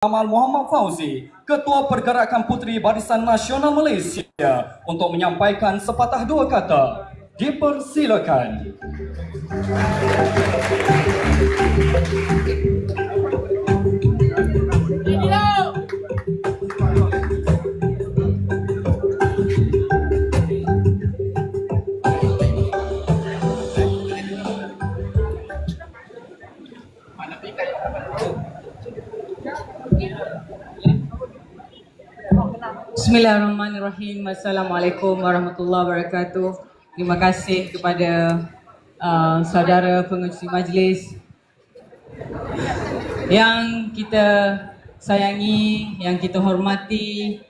Amal Muhammad Fauzi, Ketua Pergerakan Puteri Barisan Nasional Malaysia, untuk menyampaikan sepatah dua kata. Dipersilakan. Bismillahirrahmanirrahim. Assalamualaikum warahmatullahi wabarakatuh. Terima kasih kepada saudara pengerusi majlis yang kita sayangi, yang kita hormati,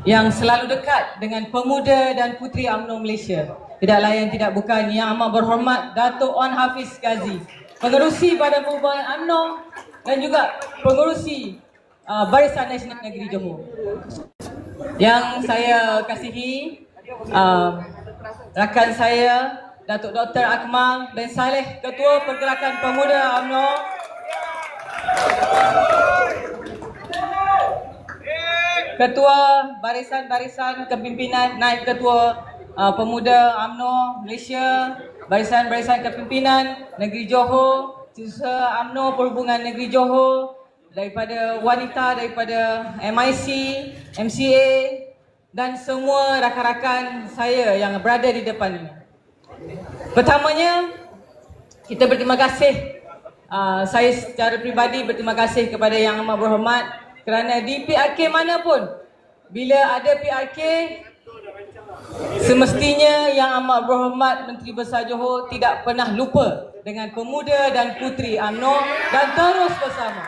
yang selalu dekat dengan pemuda dan puteri UMNO Malaysia. Tidak lain tidak bukan Yang Amat Berhormat Dato' Wan Hafiz Khazi, pengerusi Badan Perubahan UMNO dan juga pengerusi Barisan Nasional Negeri Johor. Yang saya kasihi rakan saya Datuk Dr. Akmal bin Saleh, Ketua Pergerakan Pemuda UMNO, Ketua Barisan-Barisan Kepimpinan, Naib Ketua Pemuda UMNO Malaysia, Barisan-Barisan Kepimpinan Negeri Johor, Setiausaha UMNO Perhubungan Negeri Johor, daripada wanita, daripada MIC, MCA dan semua rakan-rakan saya yang berada di depan ini. Pertamanya, kita berterima kasih, saya secara peribadi berterima kasih kepada Yang Amat Berhormat kerana di PRK manapun, bila ada PRK, semestinya Yang Amat Berhormat Menteri Besar Johor tidak pernah lupa dengan pemuda dan puteri UMNO dan terus bersama.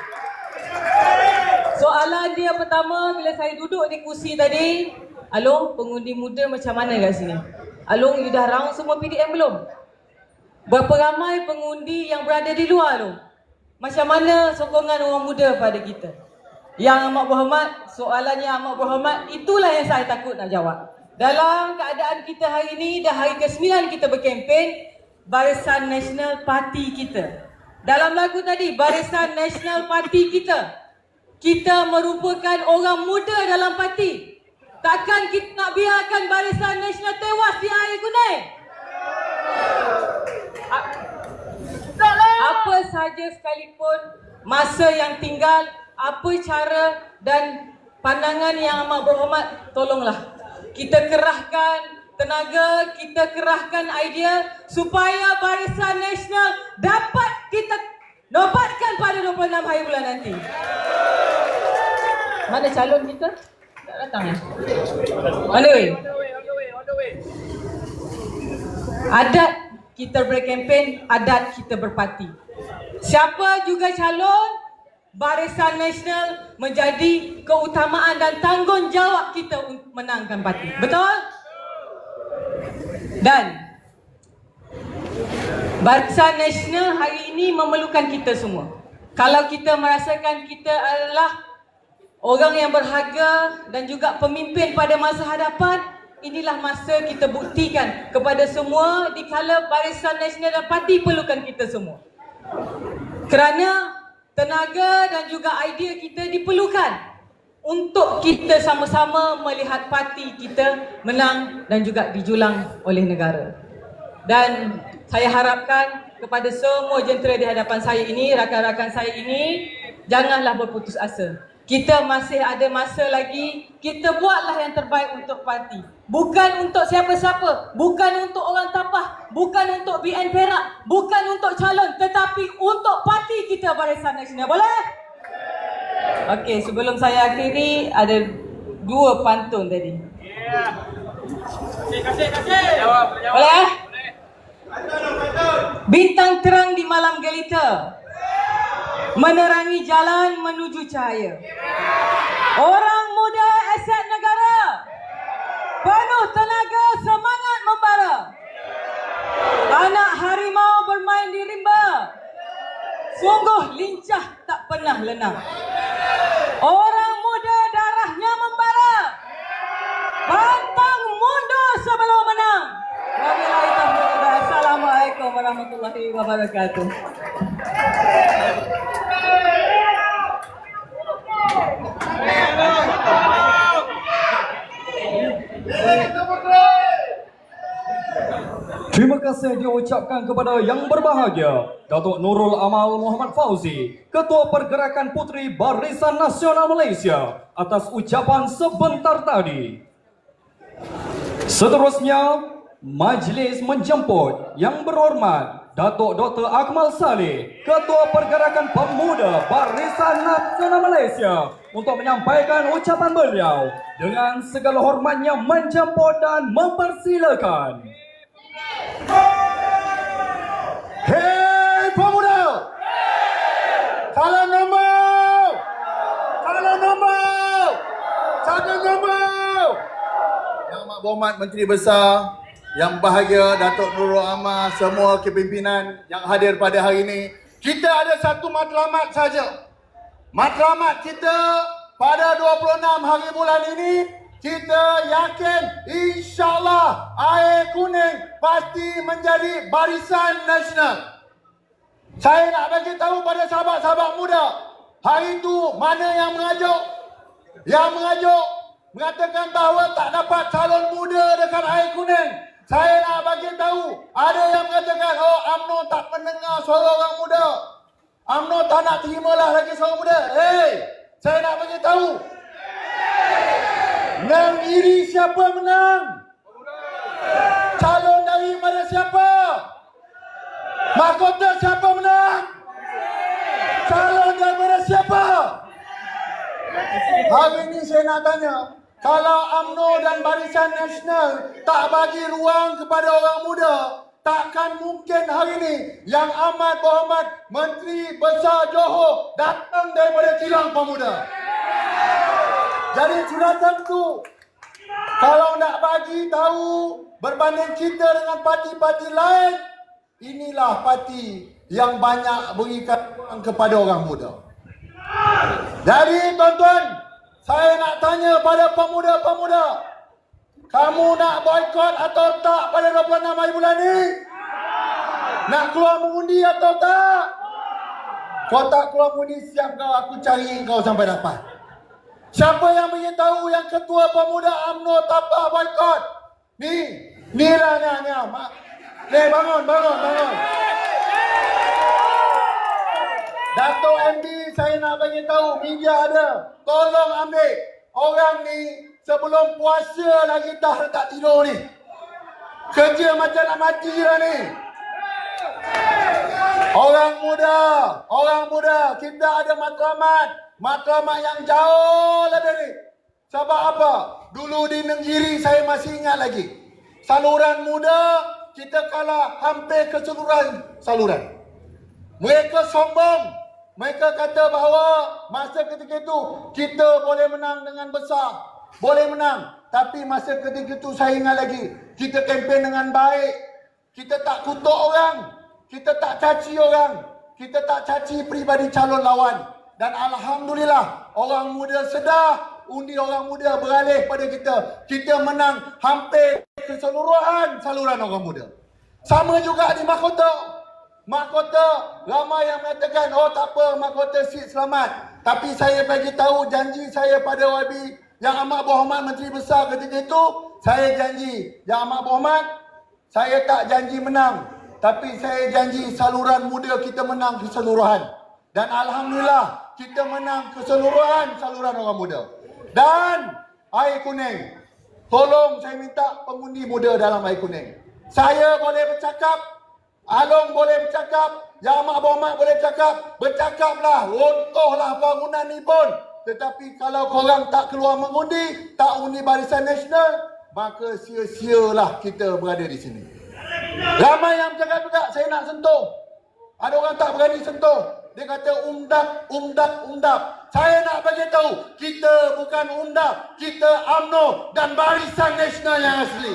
Soalan dia pertama bila saya duduk di kursi tadi, Along, pengundi muda macam mana kat sini? Along, you dah round semua PDM belum? Berapa ramai pengundi yang berada di luar tu? Macam mana sokongan orang muda pada kita? Yang Amat Berhormat, soalan Yang Amat Berhormat, itulah yang saya takut nak jawab. Dalam keadaan kita hari ini, dah hari ke-9 kita berkempen, Barisan Nasional Parti kita. Dalam lagu tadi, Barisan Nasional Parti kita. Kita merupakan orang muda dalam parti. Takkan kita nak biarkan Barisan Nasional tewas di air Gunai. Apa saja sekalipun masa yang tinggal, apa cara dan pandangan Yang Amat Berhormat, tolonglah kita kerahkan tenaga, kita kerahkan idea supaya Barisan Nasional dapat kita nobatkan pada 26 hari bulan nanti. Mana calon kita? Tak datang ya? On the way. Adat kita berkempen, adat kita berparti. Siapa juga calon, Barisan Nasional menjadi keutamaan dan tanggungjawab kita untuk menangkan parti. Betul? Dan Barisan Nasional hari ini memerlukan kita semua. Kalau kita merasakan kita adalah orang yang berharga dan juga pemimpin pada masa hadapan, inilah masa kita buktikan kepada semua dikala Barisan Nasional dan parti perlukan kita semua. Kerana tenaga dan juga idea kita diperlukan untuk kita sama-sama melihat parti kita menang dan juga dijulang oleh negara. Dan saya harapkan kepada semua jentera di hadapan saya ini, rakan-rakan saya ini, janganlah berputus asa. Kita masih ada masa lagi, kita buatlah yang terbaik untuk parti. Bukan untuk siapa-siapa, bukan untuk orang tapah, bukan untuk BN Perak, bukan untuk calon, tetapi untuk parti kita Barisan Nasional. Boleh? Okey, sebelum saya akhiri, ada dua pantun tadi. Kasih. Boleh? Bintang terang di malam gelita, menerangi jalan menuju cahaya. Orang muda aset negara, penuh tenaga semangat membara. Anak harimau bermain di rimba, sungguh lincah tak pernah lenang. Orang muda darahnya membara, pantang mundur sebelum menang. Wabillahi taufiq. Assalamualaikum warahmatullahi wabarakatuh. Terima kasih diucapkan kepada yang berbahagia Datuk Nurul Amal Muhammad Fauzi, Ketua Pergerakan Puteri Barisan Nasional Malaysia, atas ucapan sebentar tadi. Seterusnya, majlis menjemput Yang Berhormat Datuk Dr. Akmal Saleh, Ketua Pergerakan Pemuda Barisan Nasional Malaysia, untuk menyampaikan ucapan beliau. Dengan segala hormatnya menjemput dan mempersilakan. Hei pemuda! Salam nombor! Salam nombor! Salam nombor! Yang Amat Berhormat Menteri Besar, yang bahagia Datuk Nurul Amal, semua kepimpinan yang hadir pada hari ini. Kita ada satu matlamat saja. Matlamat kita pada 26 hari bulan ini, kita yakin insyaAllah air kuning pasti menjadi barisan nasional. Saya nak bagi tahu pada sahabat-sahabat muda, hari itu mana yang mengajuk? Yang mengajuk mengatakan bahawa tak dapat calon muda dekat air kuning. Saya nak bagi tahu, ada yang mengatakan, oh UMNO tak mendengar suara orang muda. UMNO tak nak terimalah lagi suara muda. Hei, saya nak bagi tahu. Negeri siapa menang? Calon daripada siapa? Mahkota siapa menang? Calon daripada siapa? Hari ini saya nak tanya, kalau UMNO dan Barisan Nasional tak bagi ruang kepada orang muda, takkan mungkin hari ini Yang Amat Berhormat Menteri Besar Johor datang daripada kilang pemuda. Jadi sudah tentu, kalau nak bagi tahu berbanding kita dengan parti-parti lain, inilah parti yang banyak berikan ruang kepada orang muda. Jadi tuan-tuan, saya nak tanya pada pemuda-pemuda, kamu nak boikot atau tak pada 26 hari bulan ni? Nak keluar mengundi atau tak? Kau tak keluar mengundi, siap kau, aku cari kau sampai dapat. Siapa yang beritahu yang ketua pemuda UMNO tapak boikot? Ni lah ni. Ni bangun. Dato' MB, saya nak bagi tahu, media ada. Tolong ambil. Orang ni sebelum puasa lagi dah tak tidur ni. Kerja macam nak mati lah ni. Orang muda, kita ada matlamat yang jauh lebih ni. Sebab apa? Dulu di Nenggiri saya masih ingat lagi. Saluran muda, kita kalah hampir keseluruhan saluran. Mereka sombong. Mereka kata bahawa masa ketika itu kita boleh menang dengan besar. Boleh menang. Tapi masa ketika itu saya ingat lagi, kita kempen dengan baik. Kita tak kutuk orang. Kita tak caci orang. Kita tak caci peribadi calon lawan. Dan Alhamdulillah, orang muda sedar, undi orang muda beralih pada kita. Kita menang hampir keseluruhan saluran orang muda. Sama juga di mahkota. Mahkota, ramai yang mengatakan, oh tak apa, mahkota sit selamat. Tapi saya bagi tahu janji saya pada YB Yang Amat Berhormat Menteri Besar ketika itu, saya janji, Yang Amat Berhormat, saya tak janji menang. Tapi saya janji saluran muda kita menang keseluruhan. Dan Alhamdulillah, kita menang keseluruhan saluran orang muda. Dan air kuning, tolong saya minta pengundi muda dalam air kuning. Saya boleh bercakap, Along boleh bercakap, Yang Amat Berhormat boleh bercakap. Bercakaplah, runtuhlah bangunan ni pun. Tetapi kalau korang tak keluar mengundi, tak undi Barisan Nasional, maka sia-sialah kita berada di sini. Ramai yang bercakap juga, saya nak sentuh. Ada orang tak berani sentuh. Dia kata umdap. Saya nak bagi tahu, kita bukan umdap, kita UMNO dan Barisan Nasional yang asli.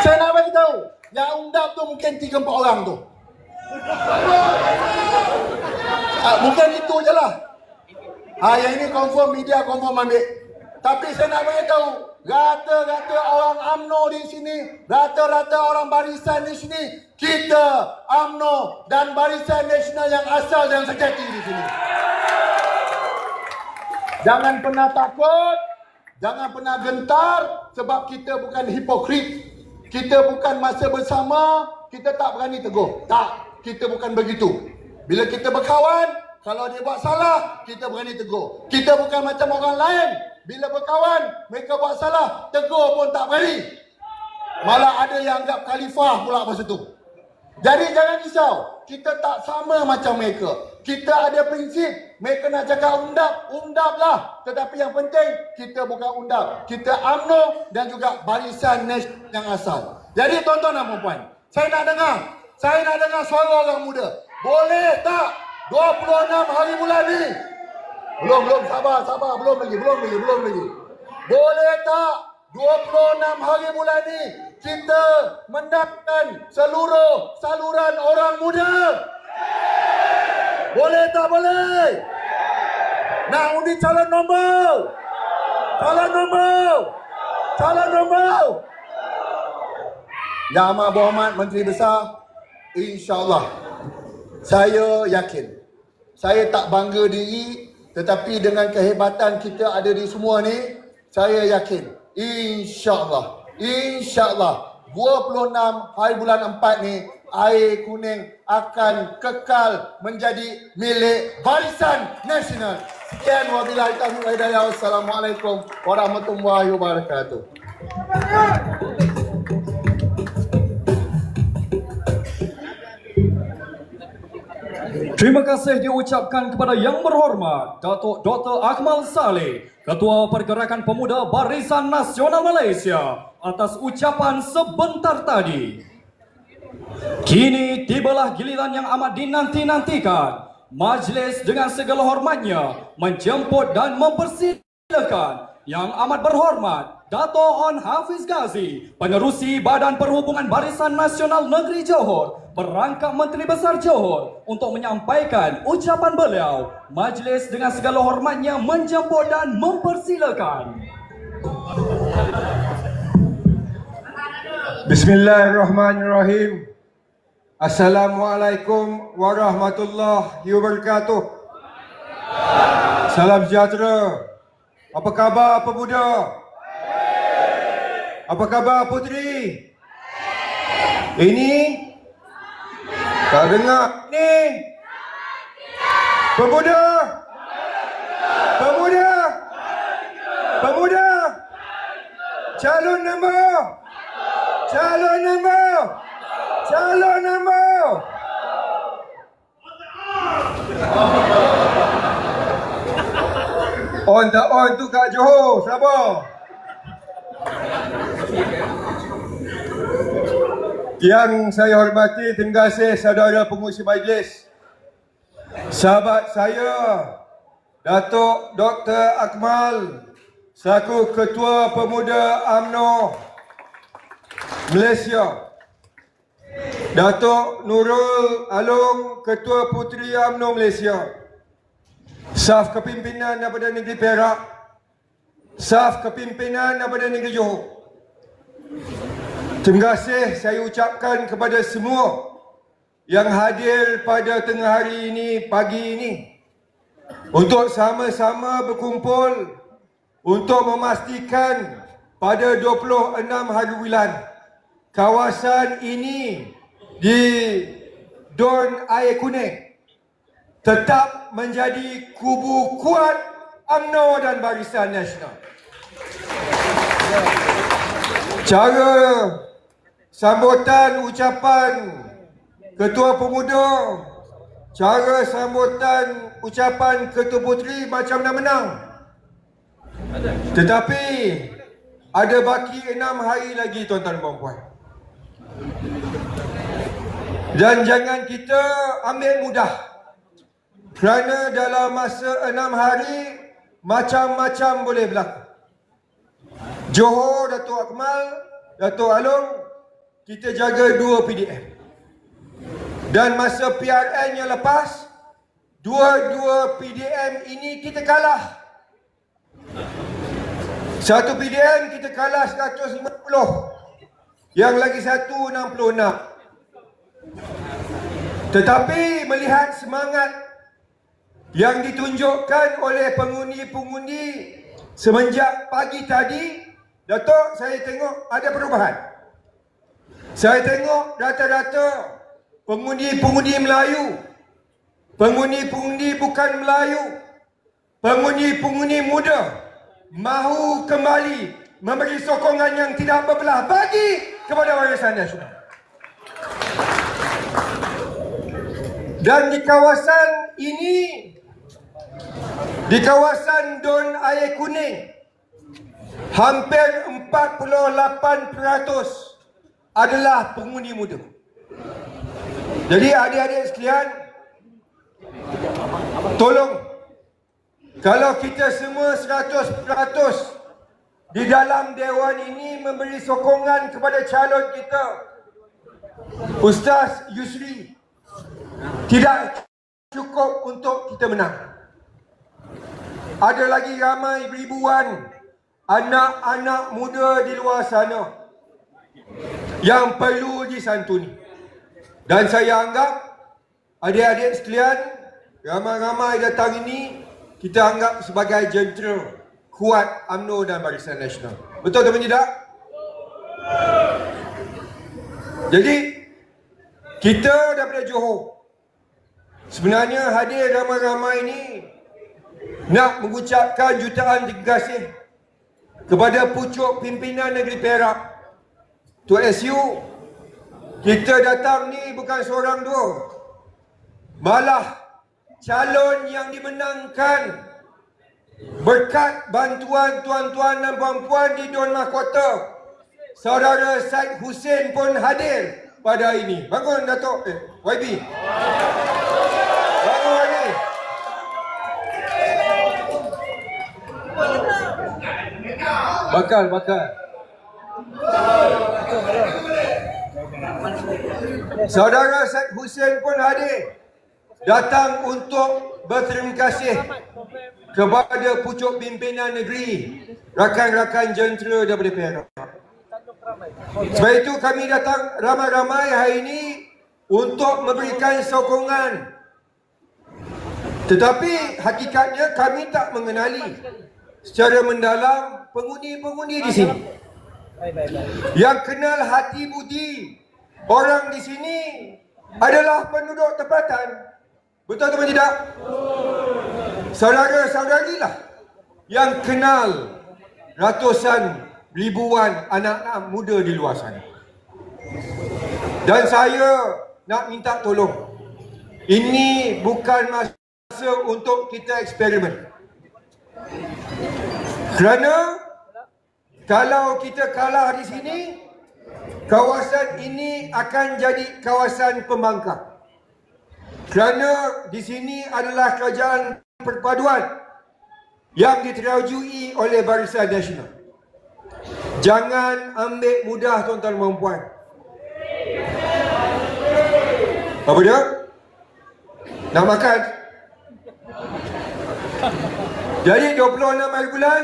Saya nak bagi tahu, yang undang tu mungkin 3-4 orang tu. Mungkin itu je lah. Yang ini confirm, media confirm ambil. Tapi saya nak bagi tahu, rata-rata orang UMNO di sini, rata-rata orang Barisan di sini, kita UMNO dan Barisan Nasional yang asal dan sejati di sini. Jangan pernah takut. Jangan pernah gentar sebab kita bukan hipokrit. Kita bukan masa bersama, kita tak berani tegur. Tak, kita bukan begitu. Bila kita berkawan, kalau dia buat salah, kita berani tegur. Kita bukan macam orang lain. Bila berkawan, mereka buat salah, tegur pun tak berani. Malah ada yang anggap khalifah pula masa tu. Jadi jangan risau, kita tak sama macam mereka. Kita ada prinsip, mereka nak cakap undap, undaplah. Tetapi yang penting, kita bukan undap. Kita UMNO dan juga Barisan Nasional yang asal. Jadi tuan-tuan dan puan-puan, saya nak dengar suara orang muda. Boleh tak 26 hari bulan ni? Belum, sabar, belum lagi. Boleh tak 26 hari bulan ni kita mendapatkan seluruh saluran orang muda? Boleh tak boleh? Nak undi calon nombor? Yang Amat Berhormat Menteri Besar, insya-Allah saya yakin. Saya tak bangga diri, tetapi dengan kehebatan kita ada di semua ni, saya yakin insya-Allah 26 hari bulan 4 ni air kuning akan kekal menjadi milik Barisan Nasional. Sekian, wabillahi taufiq wal hidayah. Wassalamualaikum warahmatullahi wabarakatuh. Terima kasih diucapkan kepada Yang Berhormat Datuk Dr. Akmal Saleh, Ketua Pergerakan Pemuda Barisan Nasional Malaysia, atas ucapan sebentar tadi. Kini tibalah giliran yang amat dinanti-nantikan. Majlis dengan segala hormatnya menjemput dan mempersilakan Yang Amat Berhormat Dato' On Hafiz Ghazi, Pengerusi Badan Perhubungan Barisan Nasional Negeri Johor, Perangkap Menteri Besar Johor, untuk menyampaikan ucapan beliau. Majlis dengan segala hormatnya menjemput dan mempersilakan. Bismillahirrahmanirrahim. Assalamualaikum warahmatullahi wabarakatuh. Salam sejahtera. Apa khabar pemuda? Apa khabar puteri? Ini tak dengar ni. Pemuda. Calon nombor. On tak on tu kat Johor, sabar. Yang saya hormati, terima kasih saudara pengurusi majlis. Sahabat saya, Datuk Dr. Akmal, selaku Ketua Pemuda UMNO Malaysia. Datuk Nurul Alung, Ketua Puteri UMNO Malaysia. Saf kepimpinan daripada negeri Perak. Saf kepimpinan daripada negeri Johor. Terima kasih saya ucapkan kepada semua yang hadir pada tengah hari ini, pagi ini, untuk sama-sama berkumpul untuk memastikan pada 26 hari bulan kawasan ini di Don Air Kuning tetap menjadi kubu kuat UMNO dan Barisan Nasional. Cara sambutan ucapan Ketua Pemuda, cara sambutan ucapan Ketua Puteri macam nak menang. Tetapi ada baki 6 hari lagi tuan-tuan dan puan. Dan jangan kita ambil mudah. Kerana dalam masa 6 hari macam-macam boleh berlaku. Johor, Datuk Akmal, Datuk Alung, kita jaga 2 PDM. Dan masa PRN yang lepas, dua PDM ini kita kalah. Satu PDM kita kalah 150. Yang lagi satu 66. Tetapi melihat semangat yang ditunjukkan oleh pengundi-pengundi semenjak pagi tadi, Datuk, saya tengok ada perubahan. Saya tengok rata-rata pengundi-pengundi Melayu, pengundi-pengundi bukan Melayu, pengundi-pengundi muda mahu kembali memberi sokongan yang tidak berbelah bagi kepada Barisan Nasional. Dan di kawasan ini, di kawasan Dun Air Kuning, hampir 48% adalah pengundi muda. Jadi adik-adik sekalian, tolong, kalau kita semua 100% di dalam Dewan ini memberi sokongan kepada calon kita, Ustaz Yusri, tidak cukup untuk kita menang. Ada lagi ramai ribuan anak-anak muda di luar sana yang perlu disantuni. Dan saya anggap adik-adik sekalian, ramai-ramai datang ini kita anggap sebagai jentera kuat UMNO dan Barisan Nasional. Betul atau tidak? Jadi kita daripada Johor sebenarnya hadir ramai-ramai ini nak mengucapkan jutaan terima kasih kepada pucuk pimpinan negeri Perak. Tuan SU, kita datang ni bukan seorang dua, malah calon yang dimenangkan berkat bantuan tuan-tuan dan puan-puan di Dun Mahkota, Saudara Syed Hussein pun hadir pada hari ini. Bangun Datuk YB. Bangun YB. Bakal. Saudara Syed Hussein pun hadir, datang untuk berterima kasih kepada pucuk pimpinan negeri, rakan-rakan jentera daripada Perak. Sebab itu kami datang ramai-ramai hari ini untuk memberikan sokongan. Tetapi hakikatnya kami tak mengenali secara mendalam pengundi-pengundi di sini. Yang kenal hati budi orang di sini adalah penduduk tempatan. Betul atau tidak? Saudara-saudarilah yang kenal ratusan ribuan anak-anak muda di luar sana. Dan saya nak minta tolong, ini bukan masa untuk kita eksperimen. Kerana kalau kita kalah di sini, kawasan ini akan jadi kawasan pembangkang. Kerana di sini adalah kerajaan perpaduan yang diterajui oleh Barisan Nasional. Jangan ambil mudah tuan-tuan dan puan. Apa dia? Nak makan? Jadi 26 hari bulan,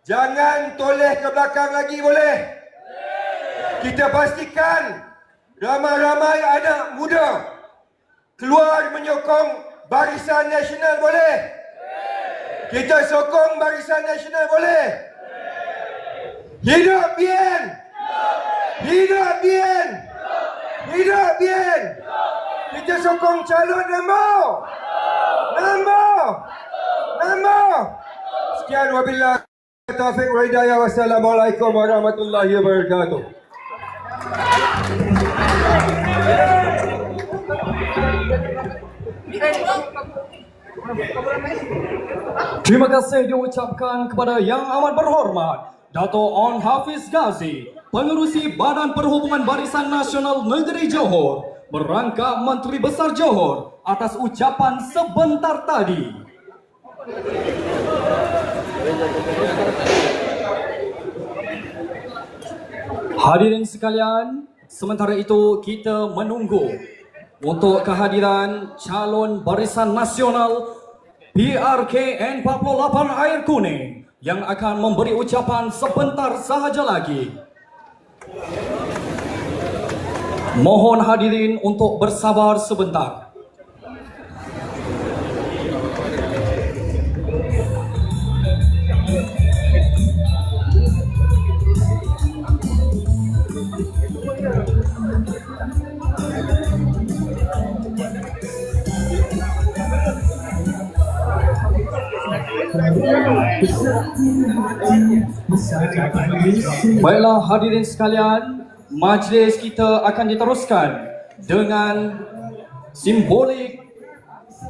jangan toleh ke belakang lagi, boleh? Kita pastikan ramai-ramai anak muda keluar menyokong Barisan Nasional, boleh? Kita sokong Barisan Nasional, boleh? Hidup BN! Hidup BN! Hidup BN! Kita sokong calon nombor! Sekian wabillahi taufiq wal hidayah. Wassalamualaikum warahmatullahi wabarakatuh. Terima kasih diucapkan kepada Yang Amat Berhormat Dato' On Hafiz Ghazi, Pengerusi Badan Perhubungan Barisan Nasional Negeri Johor, merangkap Menteri Besar Johor atas ucapan sebentar tadi. Hadirin sekalian, sementara itu kita menunggu untuk kehadiran calon Barisan Nasional PRK N48 Air Kuning yang akan memberi ucapan sebentar sahaja lagi. Mohon hadirin untuk bersabar sebentar. Baiklah hadirin sekalian, majlis kita akan diteruskan dengan simbolik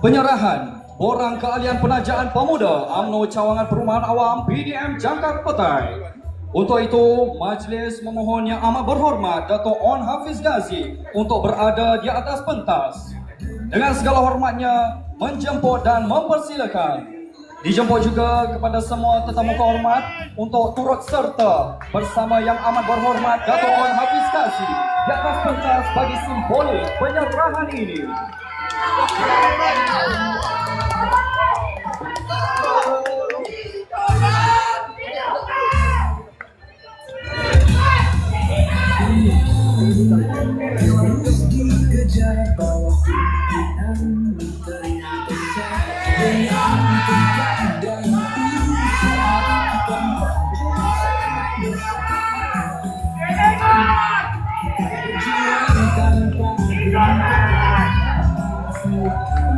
penyerahan borang keahlian penajaan pemuda UMNO Cawangan Perumahan Awam PDM Jangkar Petai. Untuk itu, majlis memohon Yang Amat Berhormat Dato' On Hafiz Ghazi untuk berada di atas pentas. Dengan segala hormatnya, menjemput dan mempersilakan. Dijemput juga kepada semua tetamu kehormat untuk turut serta bersama Yang Amat Berhormat Dato' On Hafiz Ghazi di atas pentas bagi simbolik penyerahan ini.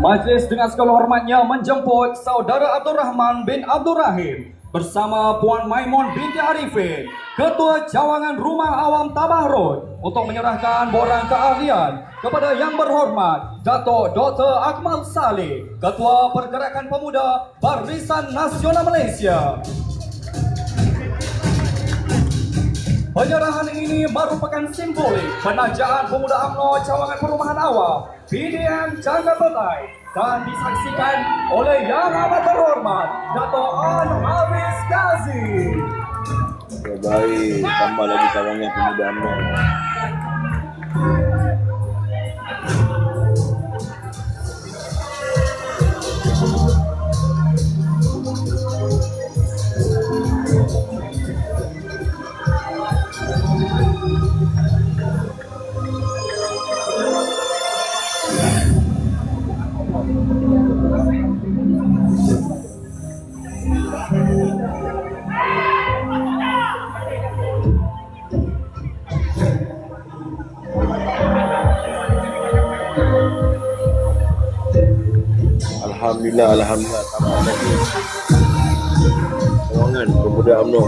Majlis dengan segala hormatnya menjemput Saudara Abdul Rahman bin Abdul Rahim bersama Puan Maimun binti Arifin, Ketua Cawangan Rumah Awam Tabah Road, untuk menyerahkan borang keahlian kepada Yang Berhormat Dato' Dr. Akmal Saleh, Ketua Pergerakan Pemuda Barisan Nasional Malaysia. Penyerahan ini merupakan simbolik penajaan pemuda UMNO Cawangan Perumahan Awam PDM Jangkar Petai dan disaksikan oleh Yang Amat Berhormat Dato' On Hafiz Ghazi. Baik, tambah lagi cawangan pemuda UMNO. Alhamdulillah, tambah lagi cawangan pemuda UMNO.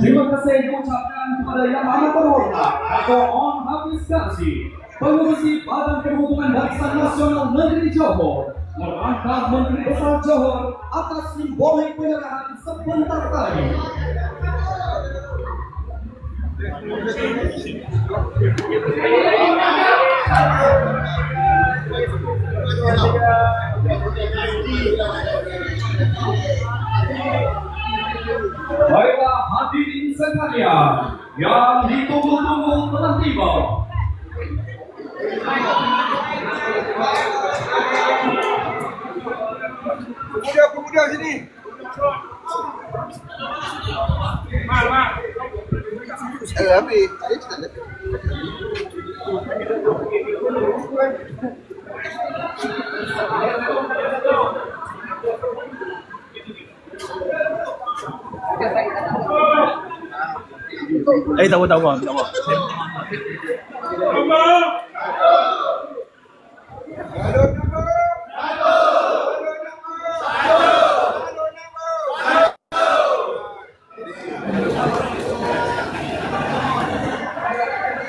Terima kasih diucapkan kepada Yang Amat Berhormat Dato' On Hafiz Ghazi, Pengurusi Badan Perhubungan Barisan Nasional Negeri Johor, merangkap Menteri Besar Johor atas simbolik penyerahan sebentar tadi. Baiklah hadirin sekalian, yang ditunggu-tunggu telah tiba. Pemuda sini. Habis. Tak apa.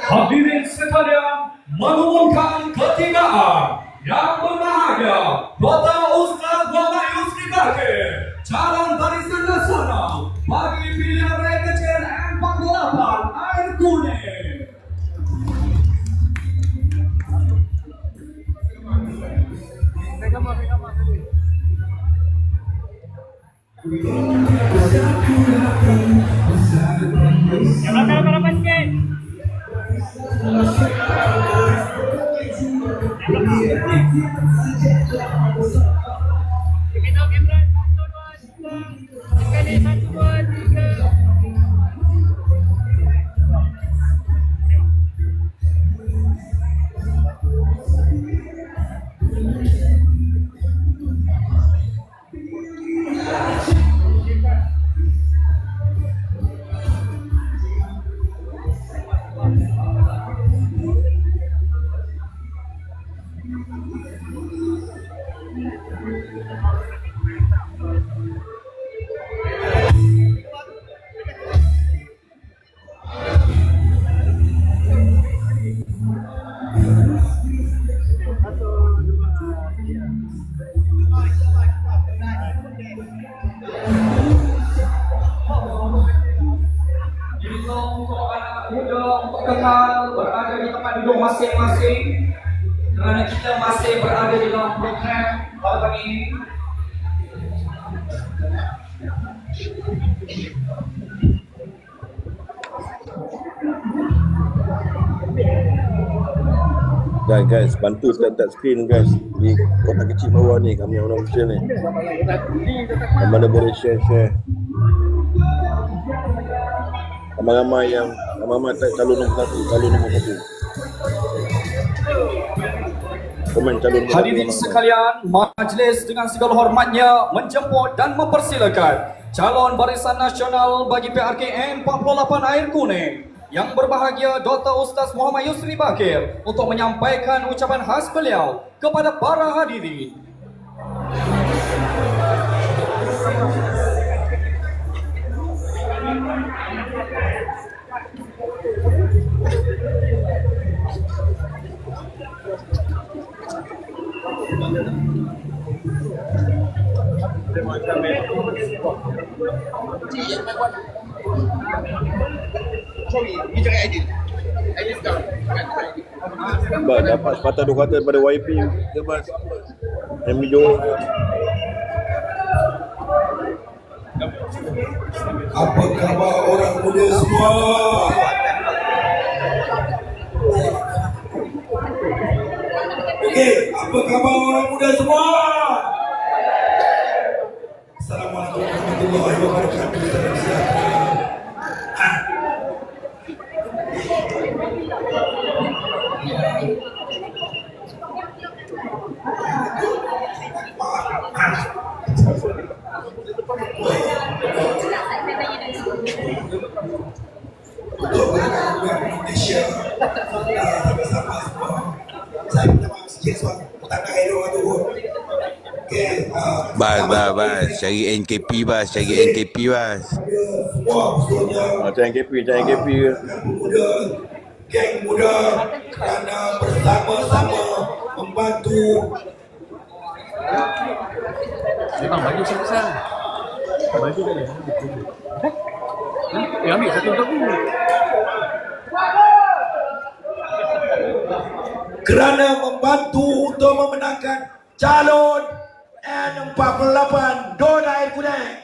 Hadirin sekalian, mengumumkan ketigaan yang berbahagia Dr. Ustaz Muhammad Yusri Bakir, calon Barisan Nasional bagi pilihan raya kecil M48 Air Kuning. Yang belakang sikit. Untuk anak muda untuk kekal berada di tempat duduk masing-masing kerana kita masih berada di dalam program malam ini. Dan guys, bantu touch screen guys di kotak kecil bawah ni, kami orang official ni. Mana boleh share. Ramai-ramai yang calon nombor 1, calon nombor 1. Komen calon nombor 1. Hadirin sekalian, majlis dengan segala hormatnya menjemput dan mempersilakan calon Barisan Nasional bagi PRKN 48 Air Kuning yang berbahagia Dr. Ustaz Muhammad Yusri Bakir untuk menyampaikan ucapan khas beliau kepada para hadirin. Dapat sepatah 2 kata daripada YP ke Bas? Yang video. Apa khabar orang muda semua? Okey, apa khabar orang muda semua? Assalamualaikum warahmatullahi wabarakatuh. Untuk Malaysia bersama semua, saya minta maaf sikit sebab tak ada orang tu. Okey, Bas, cari NKP Bas, Macam NKP ke? Geng muda kerana bersama-sama membantu. Bang, baju besar. Baju dah ni. Ambil satu untuk aku. Kerana membantu untuk memenangkan calon N48 Don Air Kuning.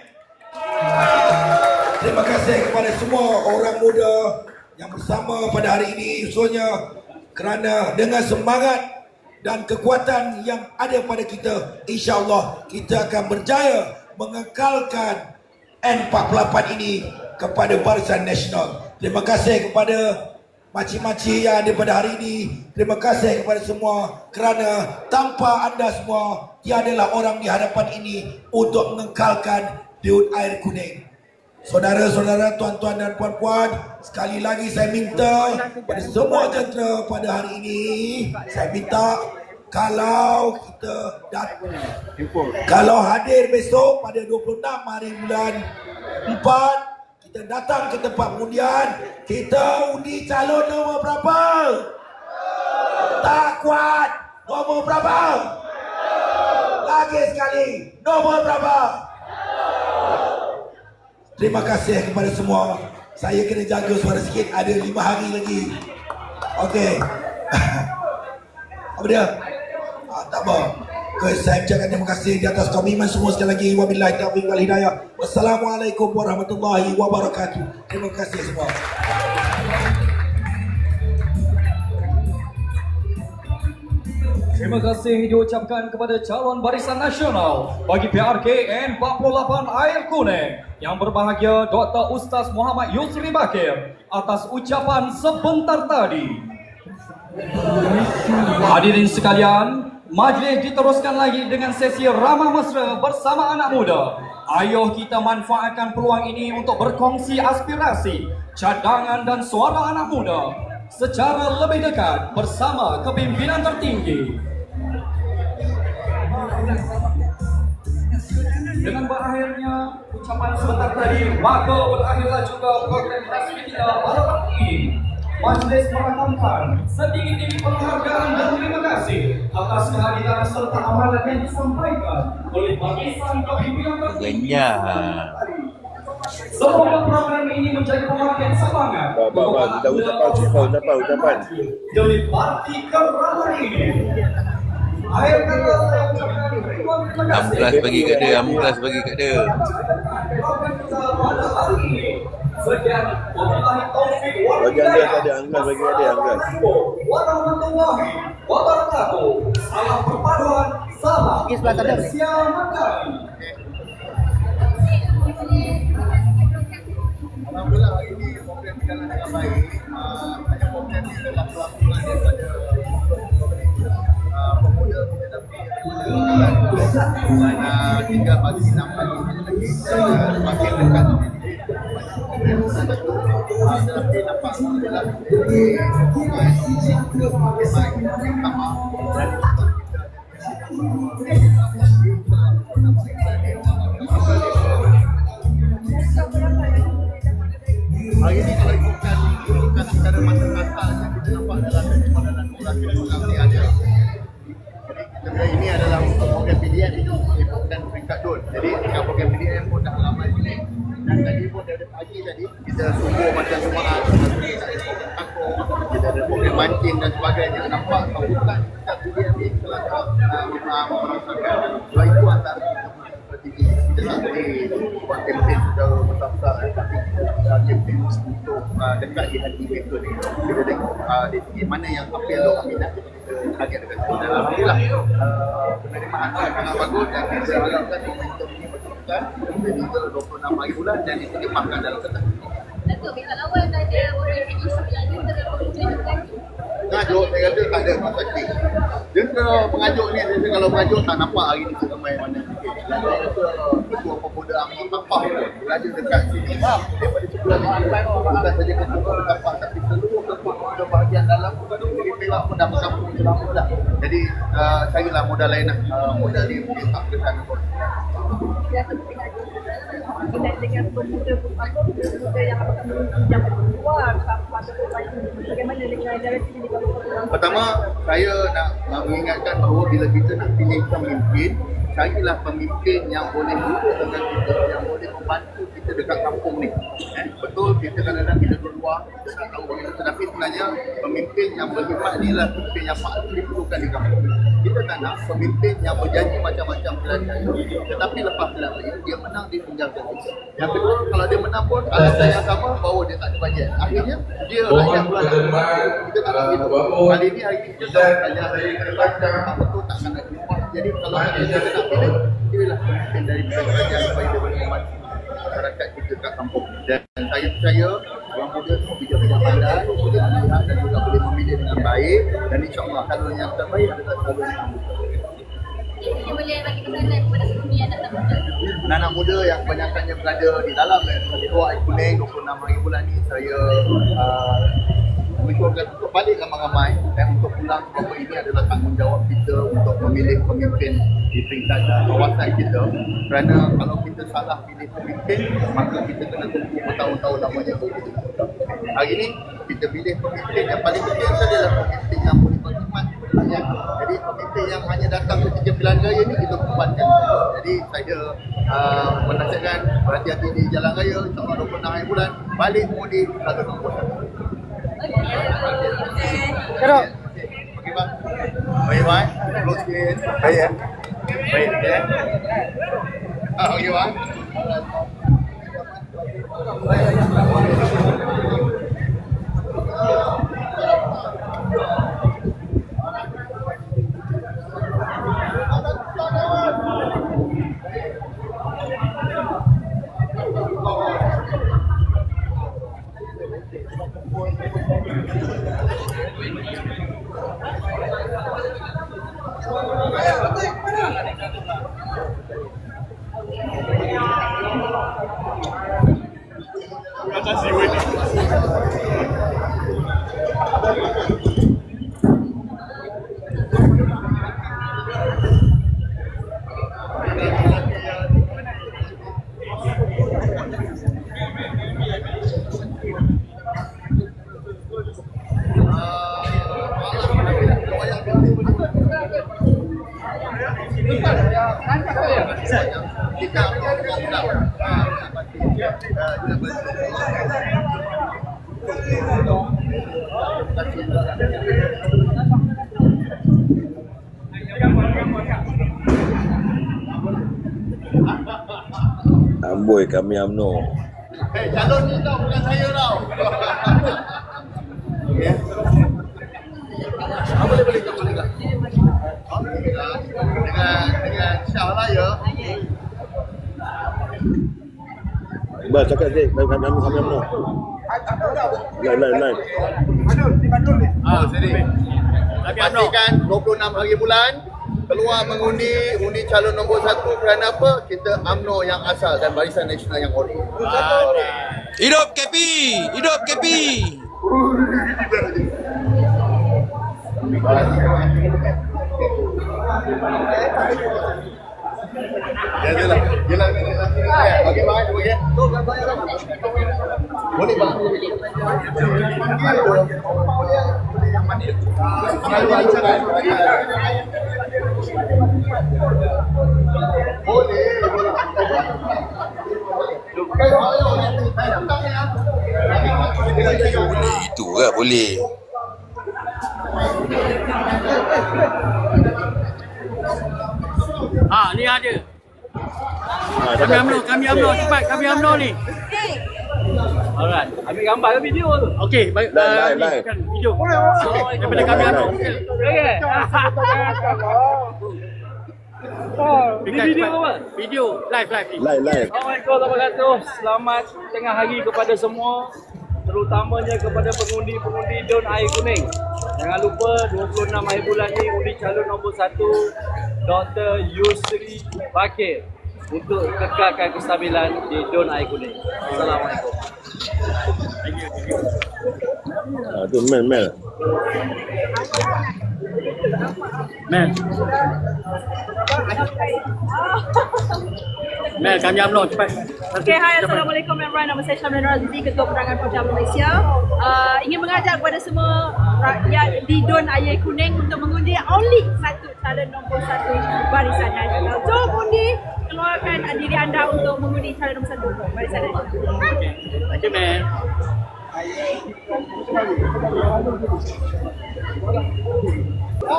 Terima kasih kepada semua orang muda yang bersama pada hari ini, khususnya kerana dengan semangat dan kekuatan yang ada pada kita, insya-Allah kita akan berjaya mengekalkan N48 ini kepada Barisan Nasional. Terima kasih kepada makcik-makcik yang ada pada hari ini. Terima kasih kepada semua kerana tanpa anda semua tiadalah orang di hadapan ini untuk mengekalkan Dewan Air Kuning. Saudara-saudara, tuan-tuan dan puan-puan, sekali lagi saya minta pada semua jentera pada hari ini, saya minta kalau kita kalau hadir besok pada 26 hari bulan 4, kita datang ke tempat pengundian, kita undi calon nombor berapa? Tak kuat. Nombor berapa? Lagi sekali. Nombor berapa? Terima kasih kepada semua. Saya kena jaga suara sikit, ada 5 hari lagi. Okey. Apa dia? Tak apa. Saya ucapkan terima kasih di atas komitmen semua sekali lagi. Wabillahi taufiq wal hidayah. Wassalamualaikum warahmatullahi wabarakatuh. Terima kasih semua. Terima kasih diucapkan kepada calon Barisan Nasional bagi PRKN 48 Air Kuning yang berbahagia Dr. Ustaz Muhammad Yusri Bakir atas ucapan sebentar tadi. Hadirin sekalian, majlis diteruskan lagi dengan sesi ramah mesra bersama anak muda. Ayo kita manfaatkan peluang ini untuk berkongsi aspirasi, cadangan dan suara anak muda secara lebih dekat bersama kepimpinan tertinggi. Dengan berakhirnya ucapan sebentar tadi, maka berakhirlah juga program tasbih kita pada pagi ini. Majlis merakamkan setinggi-tinggi penghargaan dan terima kasih atas kehadiran serta amalan yang disampaikan oleh barisan kepimpinan tertinggi. Semoga program ini menjadi pemakin semangat untuk anak muda ucapan. dari parti kerana ini. Akhir kata saya ucapkan ribuan terima kasih. Amkelas bagi kat dia, amkelas bagi kat dia. Sekian, wabillahi taufiq wal Bagi anda ada angkat, bagi ada angkat. warahmatullahi wabarakatuh. Salam perpaduan, salam Malaysia Merdeka. Alhamdulillah hari ini program berjalan dengan baik. Hanya program ini adalah pelaksanaan daripada pemuda menghadapi dan tinggal bagi 6 hari lagi semakin dekat. Tetapi nampak adalah hari ini kalau ikutkan secara mata kasar yang kita nampak dalam pemadanan orang yang ada. Jadi ini adalah untuk program PDM dan peringkat DUN. Jadi dengan program PDM pun dah lama ini. Dan tadi pun dari pagi tadi kita sungguh macam semangat. Kita ada program mancing dan sebagainya. Nampak sambutan kita PDM ini telah merasakan. Sebab itu antara kita tak boleh buat kempen secara besar-besar, tapi kempen untuk dekat di hati mereka ni. Kita tengok dari segi mana yang apa yang diorang minat, kita target dekat situ. Dan alhamdulillah penerimaan sangat bagus dan kita harapkan momentum ini berterusan. Jadi 26 hari bulan dan diterjemahkan dalam kertas. Datuk, dekat awal dah ada orang isu yang antara pemuda dengan pengajuk, saya kata tak ada kontaktif. Dia pengajuk ni, saya kalau pengajuk tak nampak hari ni ramai mana sikit. Dan saya rasa ketua pemuda Angin Tapah berada dekat sini. Daripada sebelah ni, bukan saja ketua Tapah tapi seluruh ketua pemuda bahagian dalam dari Perak pun dah bersambung selama dah. Jadi carilah modal lain lah. Modal ni mungkin tak kesan pun. dengan pemuda yang akan yang keluar bagaimana dengan dari sini. Pertama, saya nak mengingatkan bahawa bila kita nak pilih pemimpin, carilah pemimpin yang boleh duduk dengan kita, yang boleh membantu kita dekat kampung ni. Betul, kita kadang-kadang kita keluar, kita tak tahu bagaimana, tetapi sebenarnya pemimpin yang berhikmat ni lah pemimpin yang paling diperlukan di kampung. Kita tak nak pemimpin yang berjanji macam-macam pilihan, tetapi lepas pilihan dia menang, dia tinggalkan kita. Yang kedua, kalau dia menang pun alasan yang sama bahawa dia tak ada bajet. Akhirnya dia rakyat pula kita tak nak gitu. Kali ni hari ini kita tahu hanya tak betul tak akan ada rumah. Jadi kalau kita nak pilih, pilihlah pemimpin dari kerajaan supaya dia boleh membantu masyarakat kita kat kampung. Dan saya percaya orang muda semua bijak-bijak pandai, boleh melihat dan juga boleh memilih dengan baik, dan insyaAllah calon yang terbaik adalah calon yang muda. Ini boleh bagi kebenaran kepada semua anak-anak muda. Anak muda yang kebanyakannya berada di dalam di luar Air Kuning 26 hari bulan ni, saya mengucapkan untuk balik ramai-ramai dan untuk pulang, sebab ini adalah tanggungjawab kita untuk memilih pemimpin di peringkat kawasan kita. Kerana kalau kita salah pilih pemimpin, maka kita kena tunggu bertahun-tahun lamanya untuk kita. Hari ini kita pilih pemimpin yang paling penting adalah pemimpin yang boleh berkhidmat. Jadi pemimpin yang hanya datang ketika pilihan raya ni kita korbankan. Jadi saya menasihatkan berhati-hati di jalan raya, insyaAllah 26 hari bulan, balik mudik selalu nombor 1. Teruk. Okey bang. Baik bang. Close sikit. Baik ya. Baik ya. Okey bang. Amboi kami UMNO. Calon ni tau, bukan saya tau. Boleh tak? Dengan Syah lah ya. Bah, cakap sikit kami UMNO. Lain. Sini. Pastikan 26 hari bulan keluar mengundi calon nombor 1 kerana apa? Kita UMNO yang asal dan Barisan Nasional yang ori. Hidup KP! Hidup KP! Jelah. Okey, bang. Okey. Boleh bang. Itu kan boleh. Ni ada. Kami UMNO cepat, kami UMNO ni. Alright, ambil gambar ke video tu? Okey, baik. Live. Video. Daripada kami UMNO. Okey. Ini video apa? Video live. Live. Assalamualaikum warahmatullahi wabarakatuh. Selamat tengah hari kepada semua, terutamanya kepada pengundi-pengundi Don Air Kuning. Jangan lupa 26 hari bulan ni undi calon nombor 1 Dr. Yusri Bakir untuk kekalkan kestabilan di Don Air Kuning. Assalamualaikum. Tu Mel. Mel, kami UMNO cepat. Okay, hai, Assalamualaikum everyone. Nama saya Syamlan Razli, Ketua Penerangan Pajak Malaysia. Ingin mengajak kepada semua rakyat di Don Air Kuning untuk mengundi only satu calon nombor 1 Barisan Nasional. Jom undi, keluarkan diri anda untuk mengundi calon nombor 1 Barisan Nasional. Thank you, Mel.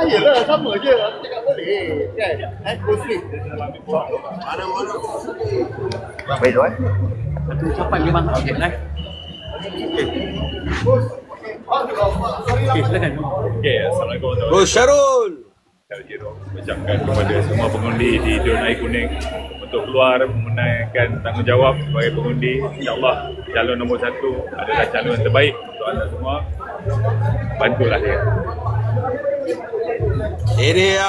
Yelah, sama je. Aku cakap boleh. Kan? Muslim. Baik tu Satu ucapan dia bang. Okey, live. Okey, silakan. Okey, Assalamualaikum warahmatullahi Bro Syarul. wabarakatuh. Ucapkan kepada semua pengundi di Don Air Kuning untuk keluar menunaikan tanggungjawab sebagai pengundi. InsyaAllah calon nombor 1 adalah calon yang terbaik untuk anda semua. Bantulah dia. Area